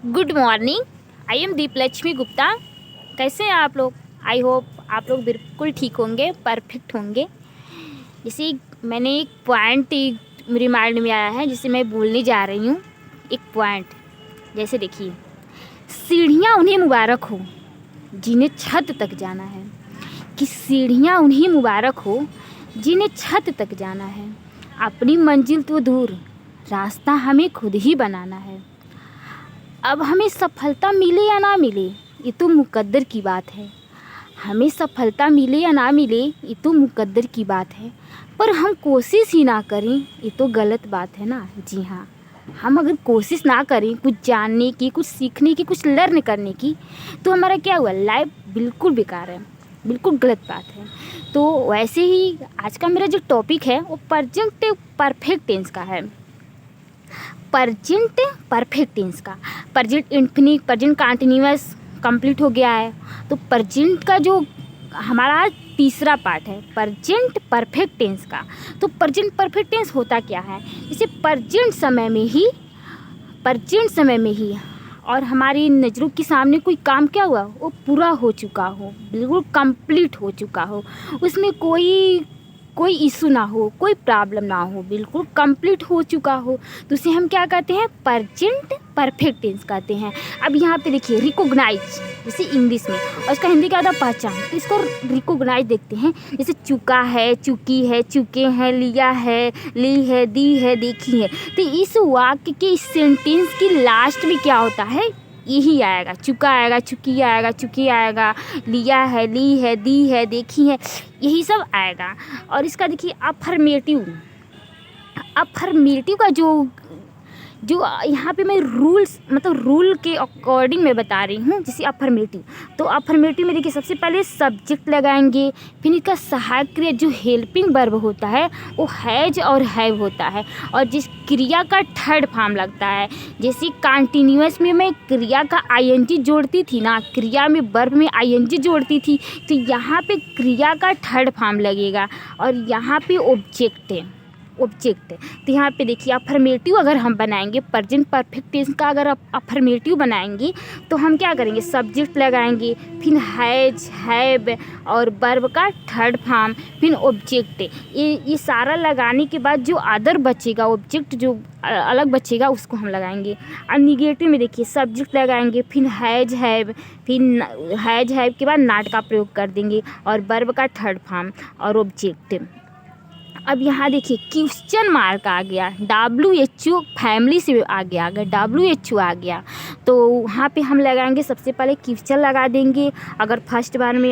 Good morning. I am Deeplakshmi Gupta. कैसे हैं आप लोग? आई होप आप लोग बिल्कुल ठीक होंगे, परफेक्ट होंगे। जैसे मैंने एक पॉइंट मेरे माइंड में आया है जिसे मैं बोलने जा रही हूँ। एक पॉइंट जैसे देखिए, सीढ़ियाँ उन्हें मुबारक हो जिन्हें छत तक जाना है। कि सीढ़ियाँ उन्हें मुबारक हो जिन्हें छत तक जाना है। अपनी मंजिल तो दूर, रास्ता हमें खुद ही बनाना है। अब हमें सफलता मिले या ना मिले ये तो मुकद्दर की बात है। हमें सफलता मिले या ना मिले ये तो मुकद्दर की बात है, पर हम कोशिश ही ना करें ये तो गलत बात है ना। जी हाँ, हम अगर कोशिश ना करें कुछ जानने की, कुछ सीखने की, कुछ लर्न करने की, तो हमारा क्या हुआ, लाइफ बिल्कुल बेकार है, बिल्कुल गलत बात है। तो वैसे ही आज का मेरा जो टॉपिक है वो प्रेजेंट परफेक्ट टेंस का है। प्रेजेंट परफेक्ट टेंस का, present infinite, present continuous complete हो गया है। तो प्रेजेंट का जो हमारा तीसरा पार्ट है प्रेजेंट परफेक्ट टेंस का। तो प्रेजेंट परफेक्ट टेंस होता क्या है? जैसे प्रेजेंट समय में ही और हमारी नज़रों के सामने कोई काम क्या हुआ, वो पूरा हो चुका हो, बिल्कुल कंप्लीट हो चुका हो, उसमें कोई इशू ना हो, कोई प्रॉब्लम ना हो, बिल्कुल कंप्लीट हो चुका हो, तो उसे हम क्या कहते हैं, प्रेजेंट परफेक्ट टेंस कहते हैं। अब यहाँ पे देखिए रिकॉग्नाइज, जैसे इंग्लिश में, और इसका हिंदी क्या होता है, पहचान। तो इसको रिकॉग्नाइज देखते हैं, जैसे चुका है, चुकी है, चुके हैं, लिया है, ली है, दी है, देखी है। तो इस वाक्य के, इस सेंटेंस की लास्ट में क्या होता है, यही आएगा, चुका आएगा, चुकी आएगा, चुकी आएगा, लिया है, ली है, दी है, देखी है, यही सब आएगा। और इसका देखिए अफर्मेटिव का जो यहाँ पे मैं रूल के अकॉर्डिंग मैं बता रही हूँ। जैसे अफर्मेटिव, तो अफर्मेटिव में देखिए सबसे पहले सब्जेक्ट लगाएंगे, फिर इसका सहायक क्रिया जो हेल्पिंग वर्ब होता है वो हैज और हैव होता है, और जिस क्रिया का थर्ड फॉर्म लगता है, जैसे कंटिन्यूअस में मैं क्रिया का आईएनजी जोड़ती थी ना, क्रिया में वर्ब में आईएनजी जोड़ती थी, तो यहाँ पे क्रिया का थर्ड फॉर्म लगेगा, और यहाँ पे ऑब्जेक्ट है। तो यहाँ पे देखिए अफर्मेटिव अगर हम बनाएंगे, प्रेजेंट परफेक्ट टेंस का अगर अफर्मेटिव बनाएंगे तो हम क्या करेंगे, सब्जेक्ट लगाएंगे, फिर हैज, हैव और वर्ब का थर्ड फॉर्म, फिर ऑब्जेक्ट। ये सारा लगाने के बाद जो अदर बचेगा, ऑब्जेक्ट जो अलग बचेगा उसको हम लगाएंगे। और निगेटिव में देखिए सब्जेक्ट लगाएंगे, फिर हैज, हैव, फिर हैज, हैव के बाद नॉट का प्रयोग कर देंगे, और वर्ब का थर्ड फॉर्म और ऑब्जेक्ट। अब यहाँ देखिए क्वेश्चन मार्क आ गया, WHO फैमिली से आगे आ गया, WHO आ गया, तो वहाँ पे हम लगाएंगे, सबसे पहले क्वेश्चन लगा देंगे। अगर फर्स्ट बार में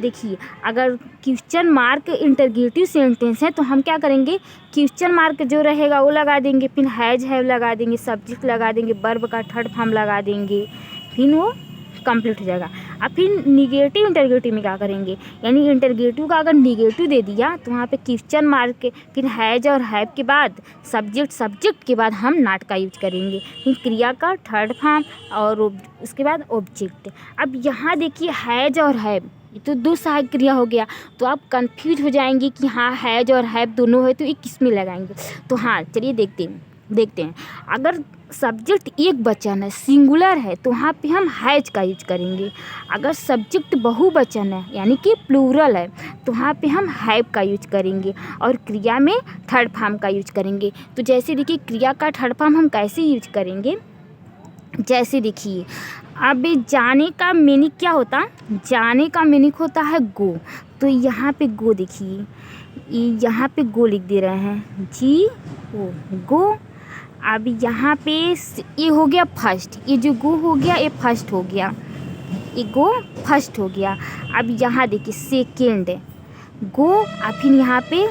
देखिए अगर क्वेश्चन मार्क इंटरगेटिव सेंटेंस है तो हम क्या करेंगे, क्वेश्चन मार्क जो रहेगा वो लगा देंगे, फिर हैज, हैव लगा देंगे, सब्जेक्ट लगा देंगे, वर्ब का थर्ड फॉर्म लगा देंगे, फिर वो कंप्लीट हो जाएगा। अब फिर निगेटिव इंटरगेटिव में क्या करेंगे, यानी इंटरगेटिव का अगर निगेटिव दे दिया तो वहाँ पे क्वेश्चन मार्क के, फिर हैज और हैव के बाद सब्जेक्ट के बाद हम नॉट का यूज करेंगे, फिर क्रिया का थर्ड फॉर्म और उसके बाद ऑब्जेक्ट। अब यहाँ देखिए हैज और हैव, ये तो दो सहायक क्रिया हो गया, तो आप कंफ्यूज हो जाएंगे कि हाँ हैज और हैव दोनों है तो ये किस में लगाएंगे। तो हाँ चलिए देखते हैं। अगर सब्जेक्ट एक वचन है, सिंगुलर है, तो वहाँ पे हम हैज का यूज करेंगे। अगर सब्जेक्ट बहुवचन है यानी कि प्लूरल है तो वहाँ पे हम हैव का यूज करेंगे, और क्रिया में थर्ड फॉर्म का यूज करेंगे। तो जैसे देखिए क्रिया का थर्ड फॉर्म हम कैसे यूज करेंगे, जैसे देखिए अब जाने का मीनिंग क्या होता, जाने का मीनिंग होता है गो। तो यहाँ पे गो देखिए, यहाँ पे गो लिख दे रहे हैं, GO, गो। अब यहाँ पे ये हो गया फर्स्ट, ये जो गो हो गया ये फर्स्ट हो गया, ये गो फर्स्ट हो गया। अब यहाँ देखिए सेकेंड गो, और फिर यहाँ पे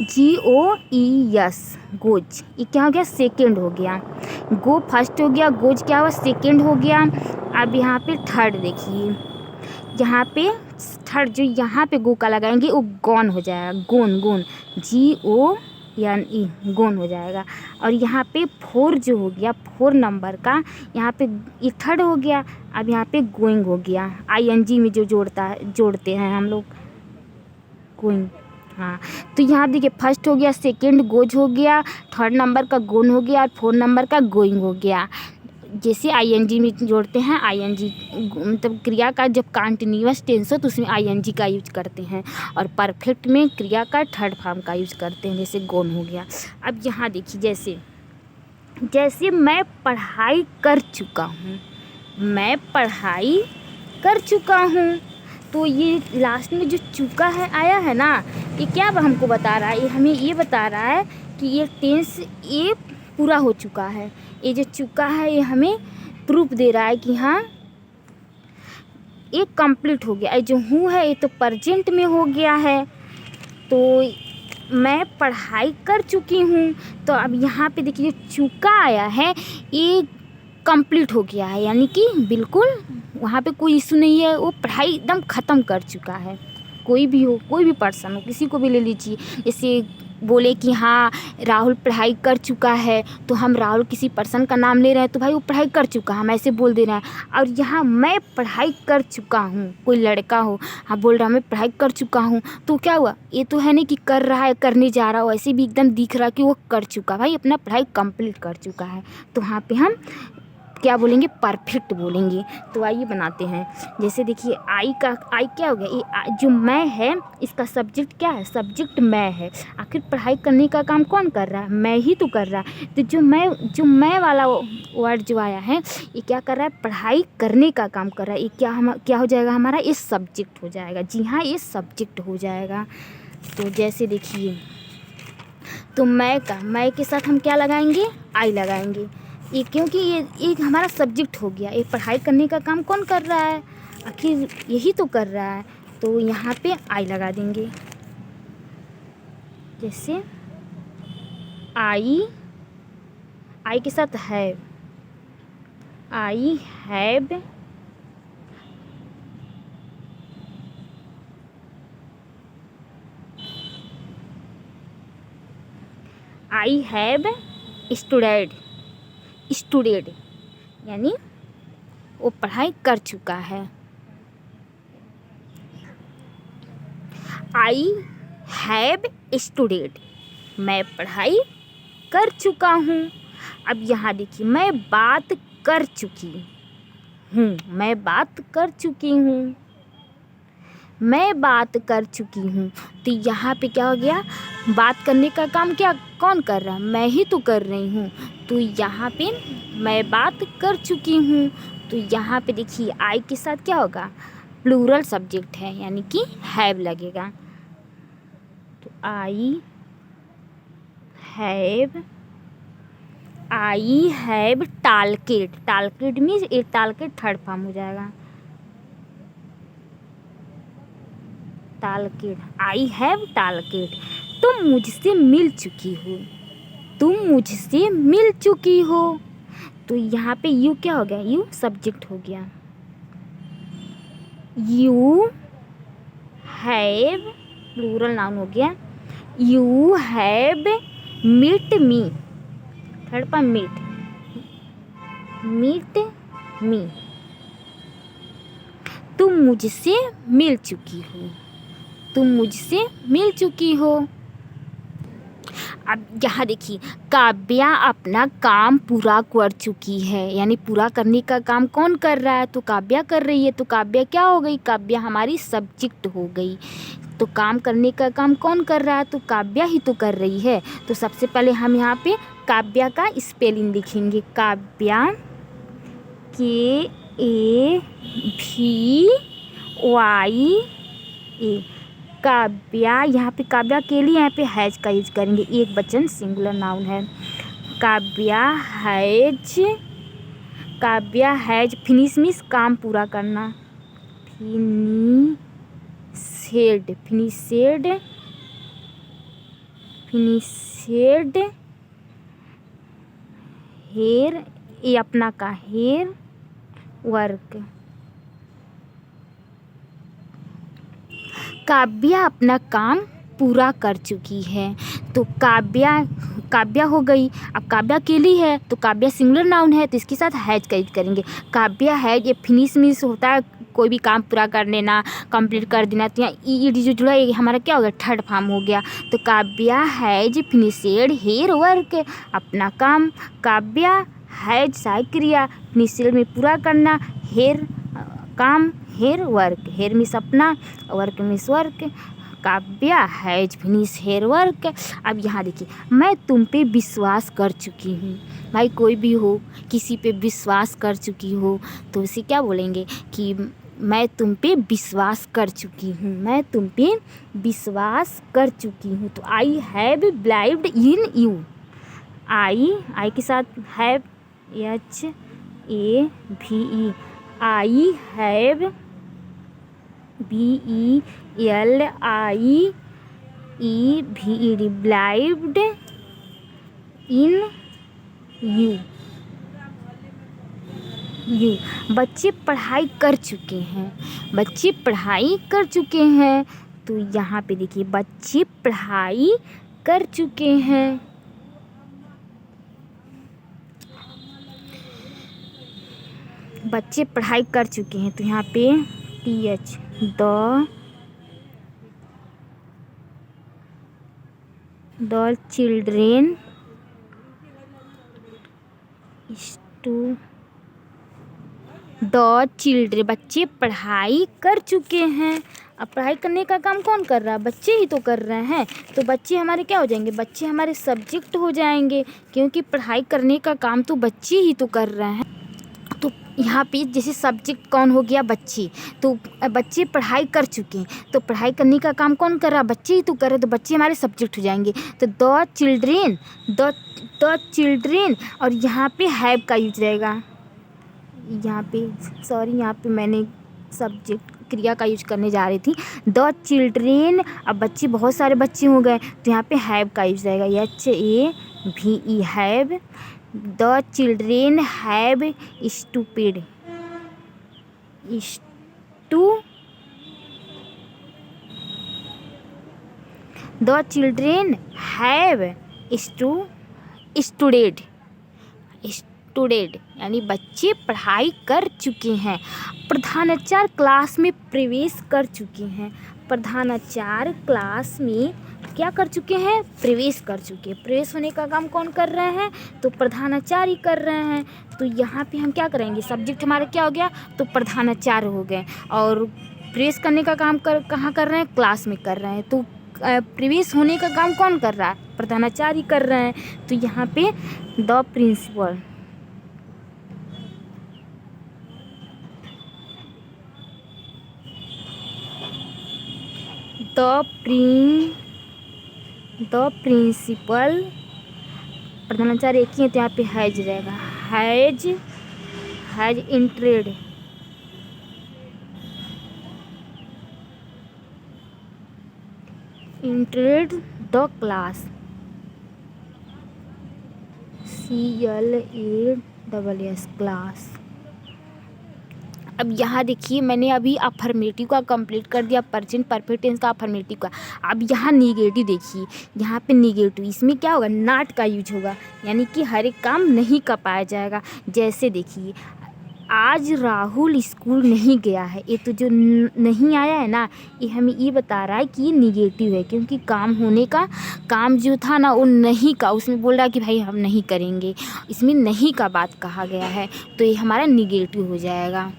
GOES, गोज, ये क्या हो गया, सेकेंड हो गया। गो फर्स्ट हो गया, गोज क्या हुआ, सेकेंड हो गया। अब यहाँ पे थर्ड देखिए, यहाँ पे थर्ड जो यहाँ पे गो का लगाएंगे वो गॉन हो जाएगा, गोन, GONE, गोन हो जाएगा। और यहाँ पे 4 जो हो गया, 4 नंबर का, यहाँ पे ये थर्ड हो गया। अब यहाँ पे गोइंग हो गया, ING में जो जोड़ते हैं हम लोग, गोइंग। हाँ, तो यहाँ देखिए फर्स्ट हो गया, सेकंड गोज हो गया, थर्ड नंबर का गोन हो गया और फोर्थ नंबर का गोइंग हो गया। जैसे आईएनजी में जोड़ते हैं, आईएनजी मतलब क्रिया का जब कंटिन्यूअस टेंस हो तो उसमें आईएनजी का यूज करते हैं, और परफेक्ट में क्रिया का थर्ड फॉर्म का यूज करते हैं, जैसे गोन हो गया। अब यहाँ देखिए जैसे मैं पढ़ाई कर चुका हूँ, मैं पढ़ाई कर चुका हूँ, तो ये लास्ट में जो चुका है आया है ना, ये क्या हमको बता रहा है, ये हमें ये बता रहा है कि ये टेंस ये पूरा हो चुका है। ये जो चुका है ये हमें प्रूफ दे रहा है कि हाँ ये कंप्लीट हो गया। ये जो हूँ है ये तो प्रेजेंट में हो गया है, तो मैं पढ़ाई कर चुकी हूँ। तो अब यहाँ पे देखिए जो चुका आया है ये कंप्लीट हो गया है, यानी कि बिल्कुल वहाँ पे कोई इशू नहीं है, वो पढ़ाई एकदम ख़त्म कर चुका है। कोई भी हो, कोई भी पर्सन हो, किसी को भी ले लीजिए। जैसे बोले कि हाँ राहुल पढ़ाई कर चुका है, तो हम राहुल किसी पर्सन का नाम ले रहे हैं, तो भाई वो पढ़ाई कर चुका है, हम ऐसे बोल दे रहे हैं। और यहाँ मैं पढ़ाई कर चुका हूँ, कोई लड़का हो, हाँ बोल रहा मैं पढ़ाई कर चुका हूँ, तो क्या हुआ, ये तो है नहीं कि कर रहा है, करने जा रहा हो, ऐसे भी एकदम दिख रहा कि वो कर चुका, भाई अपना पढ़ाई कंप्लीट कर चुका है। तो वहाँ पे हम क्या बोलेंगे, परफेक्ट बोलेंगे। तो आइए बनाते हैं। जैसे देखिए आई क्या हो गया, ये जो मैं है इसका सब्जेक्ट क्या है, सब्जेक्ट मैं है। आखिर पढ़ाई करने का काम कौन कर रहा है, मैं ही तो कर रहा है। तो जो मैं वाला वर्ड जो आया है ये क्या कर रहा है, पढ़ाई करने का काम कर रहा है। ये क्या हो जाएगा हमारा, ये सब्जेक्ट हो जाएगा। जी हाँ, ये सब्जेक्ट हो जाएगा। तो जैसे देखिए, तो मैं के साथ हम क्या लगाएंगे, आई लगाएंगे। ये क्योंकि ये हमारा सब्जेक्ट हो गया। ये पढ़ाई करने का काम कौन कर रहा है, आखिर यही तो कर रहा है, तो यहाँ पे आई लगा देंगे। जैसे आई के साथ हैव, आई हैव स्टूडेंट, यानी वो पढ़ाई कर चुका है। आई हैव स्टूडेंट, मैं पढ़ाई कर चुका हूँ। अब यहाँ देखिए, मैं बात कर चुकी हूँ, मैं बात कर चुकी हूँ, मैं बात कर चुकी हूँ। तो यहाँ पे क्या हो गया, बात करने का काम कौन कर रहा है, मैं ही तो कर रही हूँ। तो यहाँ पे मैं बात कर चुकी हूँ। तो यहाँ पे देखिए आई के साथ क्या होगा, प्लूरल सब्जेक्ट है, यानी कि हैव लगेगा। तो आई हैव टालकेट मीन्स एक टालकेट थर्ड फॉर्म हो जाएगा, टालकेट। आई हैव टालकेट, तुम मुझसे मिल चुकी हो, तुम मुझसे मिल चुकी हो। तो यहाँ पे यू क्या हो गया, यू सब्जेक्ट हो गया। यू हैव प्लूरल नाउन हो गया। You have meet me, third पर मीट मी, तुम मुझसे मिल चुकी हो, तुम मुझसे मिल चुकी हो। अब यहाँ देखिए, काव्या अपना काम पूरा कर चुकी है, यानी पूरा करने का काम कौन कर रहा है, तो काव्या कर रही है। तो काव्या क्या हो गई, काव्या हमारी सब्जेक्ट हो गई। तो काम करने का काम कौन कर रहा है, तो काव्या ही तो कर रही है। तो सबसे पहले हम यहाँ पे काव्या का स्पेलिंग लिखेंगे, काव्या KAVYA, काव्या। यहाँ पे काव्या के लिए यहाँ पे हैज का यूज करेंगे, एक वचन सिंगुलर नाउन है। काव्या हैज फिनिश मीन्स काम पूरा करना, फिनिशेड हेयर, ये अपना का हेयर वर्क। काव्या अपना काम पूरा कर चुकी है। तो काव्या हो गई। अब काव्या अकेली है तो काव्या सिंगुलर नाउन है, तो इसके साथ हैज का यूज करेंगे। काव्या हैज, ये फिनिश मीन्स होता है कोई भी काम पूरा कर लेना, कंप्लीट कर देना। तो यहाँ ईडी जो जुड़ा ये हमारा क्या हो गया, थर्ड फॉर्म हो गया। तो काव्या हैज फिनिशेड हेयर वर्क, अपना काम। काव्या हैज सहायक क्रिया, फिनिशेड में पूरा करना, हेयर काम, हेयर वर्क, हेयर मीन्स अपना, work means work. Kavya has finish her work. अब यहाँ देखिए, मैं तुम पे विश्वास कर चुकी हूँ। भाई कोई भी हो, किसी पे विश्वास कर चुकी हो तो उसे क्या बोलेंगे कि मैं तुम पे विश्वास कर चुकी हूँ, मैं तुम पे विश्वास कर चुकी हूँ। तो I have believed in you. I के साथ have, HAVE, I have BELIEVED, believed in you. बच्चे पढ़ाई कर चुके हैं, बच्चे पढ़ाई कर चुके हैं। तो यहाँ पे देखिए, बच्चे पढ़ाई कर चुके हैं। बच्चे पढ़ाई कर चुके हैं। तो यहाँ पे TH, the children बच्चे पढ़ाई कर चुके हैं। अब पढ़ाई करने का काम कौन कर रहा है, बच्चे ही तो कर रहे हैं। तो बच्चे हमारे क्या हो जाएंगे, बच्चे हमारे सब्जेक्ट हो जाएंगे, क्योंकि पढ़ाई करने का काम तो बच्चे ही तो कर रहे हैं। तो यहाँ पे जैसे सब्जेक्ट कौन हो गया, बच्चे। तो बच्चे पढ़ाई कर चुके हैं, तो पढ़ाई करने का काम कौन कर रहा है, बच्चे ही तो कर रहे हैं। तो बच्चे हमारे सब्जेक्ट हो जाएंगे। तो द चिल्ड्रेन, और यहाँ पे हैव का यूज रहेगा। यहाँ पे मैंने सब्जेक्ट क्रिया का यूज करने जा रही थी। द चिल्ड्रेन, अब बच्चे बहुत सारे बच्चे हो गए, तो यहाँ पे हैव का यूज रहेगा, HAVE, have. The children have stupid, the children have studied, यानी बच्चे पढ़ाई कर चुके हैं। प्रधानाचार्य क्लास में प्रवेश कर चुके हैं। प्रधानाचार्य क्लास में क्या कर चुके हैं, प्रवेश कर चुके हैं। प्रवेश होने का काम कौन कर रहे हैं, तो प्रधानाचार्य कर रहे हैं। तो यहाँ पे हम क्या करेंगे, सब्जेक्ट हमारा क्या हो गया, तो प्रधानाचार्य हो गए। और प्रवेश करने का काम कहाँ कर रहे हैं, क्लास में कर रहे हैं। तो प्रवेश होने का काम कौन कर रहा है, प्रधानाचार्य कर रहे हैं। तो यहाँ पे द प्रिंसिपल, द प्रिंसिपल, प्रधानाचार्य एक ही है, तो यहाँ पे हैज रहेगा, has entered the class, CLASS, class. अब यहाँ देखिए, मैंने अभी अफर्मेटिव का कंप्लीट कर दिया, प्रेजेंट परफेक्ट टेंस का, अफर्मेटिव का। अब यहाँ निगेटिव देखिए, यहाँ पे निगेटिव, इसमें क्या होगा, नॉट का यूज होगा, यानी कि हर एक काम नहीं कर पाया जाएगा। जैसे देखिए, आज राहुल स्कूल नहीं गया है, ये तो जो नहीं आया है ना, ये हमें ये बता रहा है कि ये निगेटिव है, क्योंकि काम होने का, काम जो था ना वो नहीं का, उसमें बोल रहा है कि भाई हम नहीं करेंगे, इसमें नहीं का बात कहा गया है, तो ये हमारा निगेटिव हो जाएगा।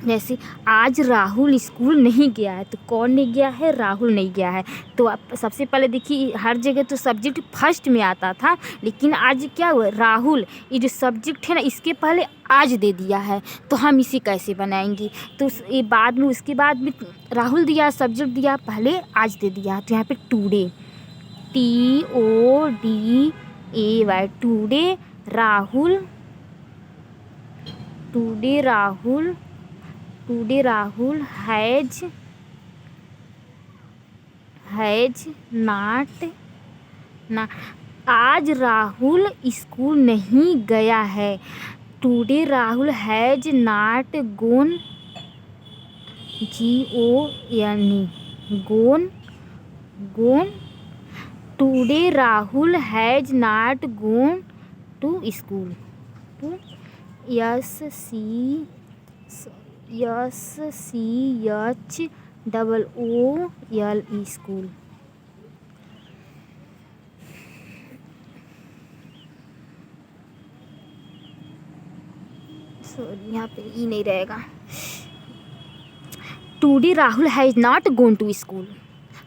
जैसे आज राहुल स्कूल नहीं गया है, तो कौन नहीं गया है, राहुल नहीं गया है। तो आप सबसे पहले देखिए, हर जगह तो सब्जेक्ट फर्स्ट में आता था, लेकिन आज क्या हुआ, राहुल, ये जो सब्जेक्ट है ना, इसके पहले आज दे दिया है। तो हम इसे कैसे बनाएंगे, तो ये बाद में, उसके बाद में राहुल दिया, सब्जेक्ट दिया, पहले आज दे दिया। तो यहाँ पे today, TODAY, today Rahul has not, आज राहुल स्कूल नहीं गया है। Today Rahul has not gone, gone. Today Rahul has not gone to school, SCHOOL। SCHOOLE school. Sorry यहाँ पे ई नहीं रहेगा। Today Rahul has not gone to school.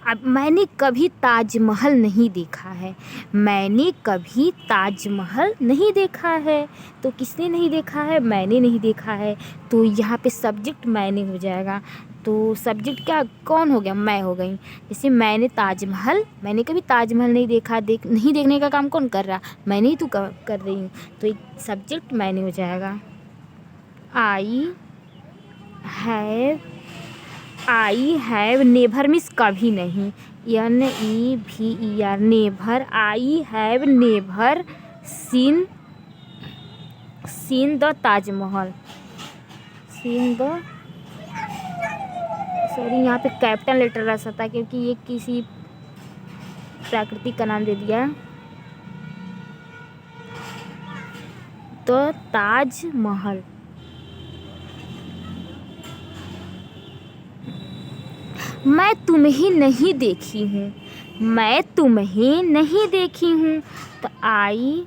अब मैंने कभी ताजमहल नहीं देखा है, मैंने कभी ताजमहल नहीं देखा है। तो किसने नहीं देखा है? मैंने नहीं देखा है। तो यहाँ पे सब्जेक्ट मैंने हो जाएगा। तो सब्जेक्ट क्या कौन हो गया? मैं हो गई। जैसे मैंने कभी ताजमहल नहीं देखा। नहीं देखने का काम कौन कर रहा? मैंने ही तो कर रही हूँ। तो एक सब्जेक्ट मैंने हो जाएगा। आई हैव नेवर मीन्स कभी नहीं, NEVER never. I have never seen the Taj Mahal. Sorry यहाँ पे कैपिटल लेटर रह सकता है क्योंकि ये किसी प्राकृतिक का नाम दे दिया। द ताजमहल। मैं तुम्हें नहीं देखी हूँ, मैं तुम्हें नहीं देखी हूँ। तो आई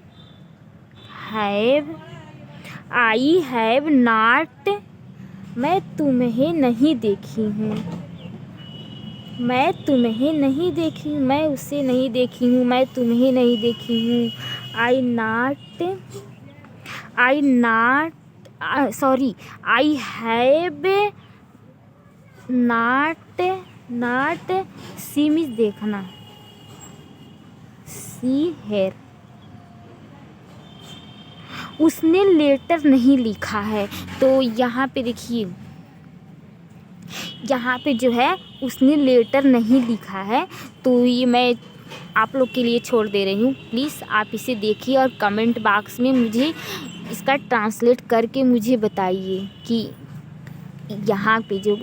हैव नॉट। मैं तुम्हें नहीं देखी हूँ, मैं तुम्हें नहीं देखी, मैं उसे नहीं देखी हूँ, मैं तुम्हें नहीं देखी हूँ। I have not see means देखना, सी हेयर। उसने लेटर नहीं लिखा है। तो यहाँ पे देखिए, यहाँ पे जो है उसने लेटर नहीं लिखा है। तो ये मैं आप लोग के लिए छोड़ दे रही हूँ। प्लीज़ आप इसे देखिए और कमेंट बॉक्स में मुझे इसका ट्रांसलेट करके मुझे बताइए कि यहाँ पे जो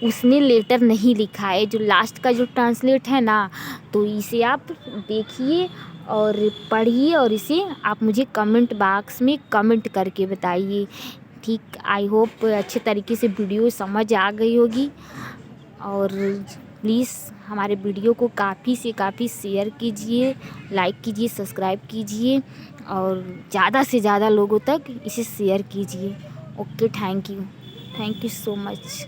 उसने लेटर नहीं लिखा है, जो लास्ट का जो ट्रांसलेट है ना, तो इसे आप देखिए और पढ़िए और इसे आप मुझे कमेंट बॉक्स में कमेंट करके बताइए। ठीक, आई होप अच्छे तरीके से वीडियो समझ आ गई होगी। और प्लीज़ हमारे वीडियो को काफ़ी से काफ़ी शेयर कीजिए, लाइक कीजिए, सब्सक्राइब कीजिए और ज़्यादा से ज़्यादा लोगों तक इसे शेयर कीजिए। Okay, thank you so much.